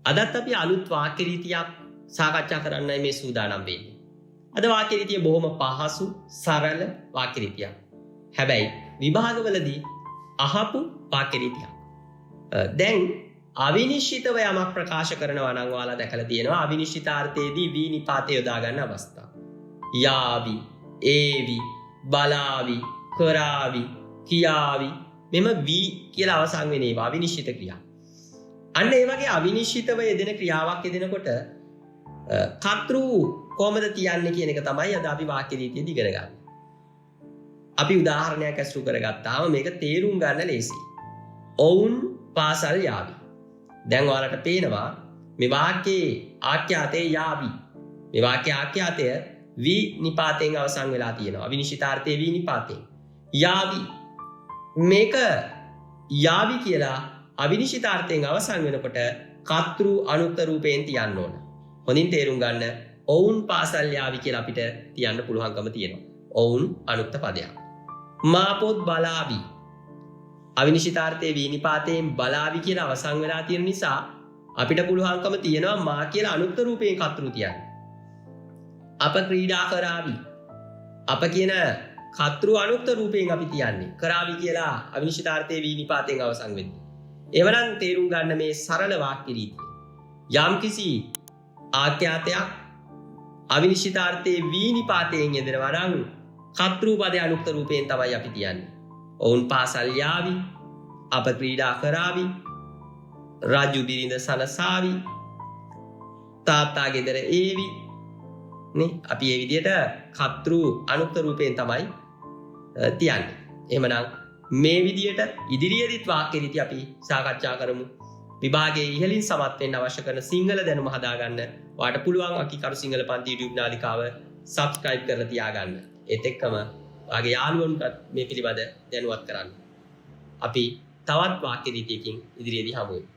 අදත් අපි අලුත් වාක්‍ය රීතියක් සාකච්ඡා කරන්නයි මේ සූදානම් වෙන්නේ. අද වාක්‍ය රීතිය බොහොම පහසු, සරල වාක්‍ය රීතියක්. හැබැයි විභාගවලදී අහපු වාක්‍ය රීතියක්. දැන් අවිනිශ්චිතව යමක් ප්‍රකාශ කරනවා නම් ඔයාලා දැකලා තියෙනවා අවිනිශ්චිතාර්ථයේදී වී නිපාතය යොදා ගන්න අවස්ථාව. යාවි, ඒවි, බලාවි, කරාවි, කියාවි මෙම වී කියලා අවසන් වෙන ඒවා අවිනිශ්චිත ක්‍රියා. අන්න ඒ වගේ අවිනිශ්චිතව යෙදෙන ක්‍රියාවක් යෙදෙනකොට කර්තෘ කොහොමද තියන්නේ කියන එක තමයි අද අපි වාක්‍ය රීතියදී ඉගෙන ගන්න. අපි උදාහරණයක් ඇසුරු කරගත්තාම මේක තේරුම් ගන්න ලේසියි. ඔවුන් පාසල් යාවි. දැන් ඔයාලට පේනවා මේ වාක්‍යයේ ආඛ්‍යාතේ යාවි. මේ වාක්‍ය ආඛ්‍යාතය වී නිපාතයෙන් අවසන් වෙලා තියෙනවා. අවිනිශ්චිතාර්ථයේ වී නිපාතයෙන්. යාවි. මේක යාවි කියලා අවිනිශ්චිතාර්ථයෙන් අවසන් වෙනකොට කර්තෘ අනුක්ත රූපයෙන් තියන්න ඕන. හොඳින් තේරුම් ගන්න. ඔවුන් පාසල් යාවි කියලා අපිට තියන්න පුළුවන්කම තියෙනවා. ඔවුන් අනුක්ත පදයක්. මා පොත් බලාවි. අවිනිශ්චිතාර්ථයේ වී නිපාතයෙන් බලාවි කියලා අවසන් වෙලා තියෙන නිසා අපිට පුළුවන්කම තියෙනවා මා කියලා අනුක්ත රූපයෙන් කර්තෘ තියන්න. අප ක්‍රීඩා කරાવી. අප කියන කර්තෘ අනුක්ත රූපයෙන් අපි තියන්නේ. කරાવી කියලා අවිනිශ්චිතාර්ථයේ වී නිපාතයෙන් අවසන් වෙද්දී. එවනම් තේරුම් ගන්න මේ සරල වාක්‍ය රීතිය. යම්කිසි ආඛ්‍යාතයක් අවිනිශ්චිතාර්ථයේ වී නිපාතයෙන් යෙදෙනවා නම් කර්තෘ පදයේ අනුක්ත රූපයෙන් තමයි අපි තියන්නේ. ඔවුන් පාසල් යාවි. අප ක්‍රීඩා කරાવી. රජු බිරිඳ සනසාවි. තාත්තා ගෙදර ඒවි. නේ අපි මේ විදිහට කර්තෘ අනුක්ත රූපයෙන් තමයි තියන්නේ. එහෙමනම් මේ විදිහට ඉදිරියේදීත් වාක්‍ය රීති අපි සාකච්ඡා කරමු. විභාගයේ ඉහළින් සමත් වෙන්න අවශ්‍ය කරන සිංහල දැනුම හදාගන්න ඔයාලට පුළුවන් අකිකරු සිංහල පන්ති YouTube නාලිකාව subscribe කරලා තියාගන්න. ඒත් එක්කම ඔයාගේ යාළුවන්ටත් මේ පිළිබඳ දැනුවත් කරන්න. අපි තවත් වාක්‍ය රීතියකින් ඉදිරියේදී හමු වෙමු.